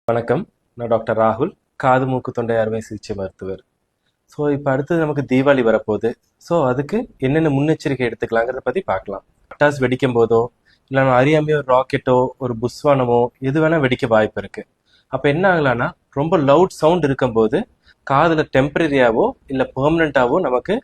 வணக்கம். நான் டாக்டர் ராகுல், காது மூக்கு தொண்டை அறுவை சிகிச்சை மருத்துவர். ஸோ இப்போ அடுத்தது நமக்கு தீபாவளி வரப்போகுது. ஸோ அதுக்கு என்னென்ன முன்னெச்சரிக்கை எடுத்துக்கலாங்கிறத பற்றி பார்க்கலாம். பட்டாசு வெடிக்கும் போதோ இல்லை நம்ம அறியாமையோ ஒரு ராக்கெட்டோ ஒரு புஸ்வானமோ எது வேணால் வெடிக்க வாய்ப்பு இருக்குது. அப்போ என்ன ஆகலான்னா, ரொம்ப லவுட் சவுண்ட் இருக்கும்போது காதில் டெம்பரரியாவோ இல்லை பெர்மனண்ட்டாவோ நமக்கு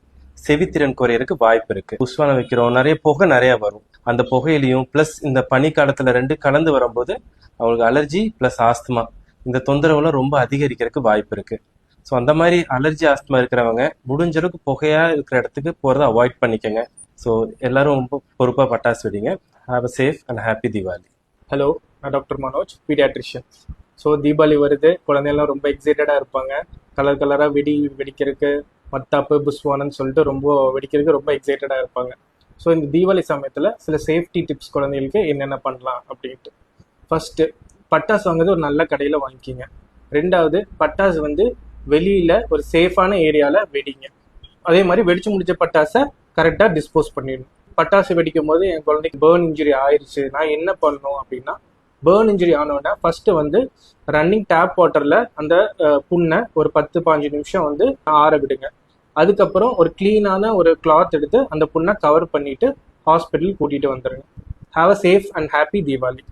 செவித்திறன் குறையறதுக்கு வாய்ப்பு இருக்குது. புஸ்வானம் வைக்கிறோம், நிறைய புகை நிறையா வரும். அந்த புகையிலையும் ப்ளஸ் இந்த பனிக்காலத்தில் ரெண்டு கலந்து வரும்போது அவங்களுக்கு அலர்ஜி ப்ளஸ் ஆஸ்துமா இந்த தொந்தரவுலாம் ரொம்ப அதிகரிக்கிறதுக்கு வாய்ப்பு இருக்குது. ஸோ அந்த மாதிரி அலர்ஜி ஆஸ்துமா இருக்கிறவங்க முடிஞ்ச அளவுக்கு புகையாக இருக்கிற இடத்துக்கு போகிறத அவாய்ட் பண்ணிக்கோங்க. ஸோ எல்லாரும் ரொம்ப பொறுப்பாக பட்டாசு வெடிங்க. Have a safe and happy Deepavali. Hello, நான் doctor Manoj, paediatrician. So Deepavali வருது, குழந்தையெல்லாம் ரொம்ப எக்ஸைட்டடாக இருப்பாங்க. கலர் கலராக வெடிக்கிறதுக்கு, மத்தாப்பு புஸ்வானன்னு சொல்லிட்டு ரொம்ப வெடிக்கிறதுக்கு ரொம்ப எக்ஸைட்டடாக இருப்பாங்க. ஸோ இந்த தீபாவளி சமயத்தில் சில சேஃப்டி டிப்ஸ் குழந்தைகளுக்கு என்னென்ன பண்ணலாம் அப்படின்ட்டு. ஃபர்ஸ்ட்டு, பட்டாசு வாங்குறது ஒரு நல்ல கடையில் வாங்கிக்கிங்க. ரெண்டாவது, பட்டாசு வெளியில் ஒரு சேஃபான ஏரியாவில் வெடிங்க. அதே மாதிரி வெடிச்சு முடிச்ச பட்டாசை கரெக்டாக டிஸ்போஸ் பண்ணிடணும். பட்டாசு வெடிக்கும் போது என் குழந்தைக்கு பேர்ன் இன்ஜுரி ஆயிடுச்சு, நான் என்ன பண்ணணும் அப்படின்னா, பேர்ன் இன்ஜுரி ஆனோடனே ஃபர்ஸ்ட் ரன்னிங் டேப் வாட்டரில் அந்த புண்ணை ஒரு 10-15 நிமிஷம் ஆற விடுங்க. அதுக்கப்புறம் ஒரு க்ளீனான ஒரு கிளாத் எடுத்து அந்த புண்ணை கவர் பண்ணிட்டு ஹாஸ்பிட்டல் கூட்டிகிட்டு வந்துடுங்க. Have a safe and happy Deepavali.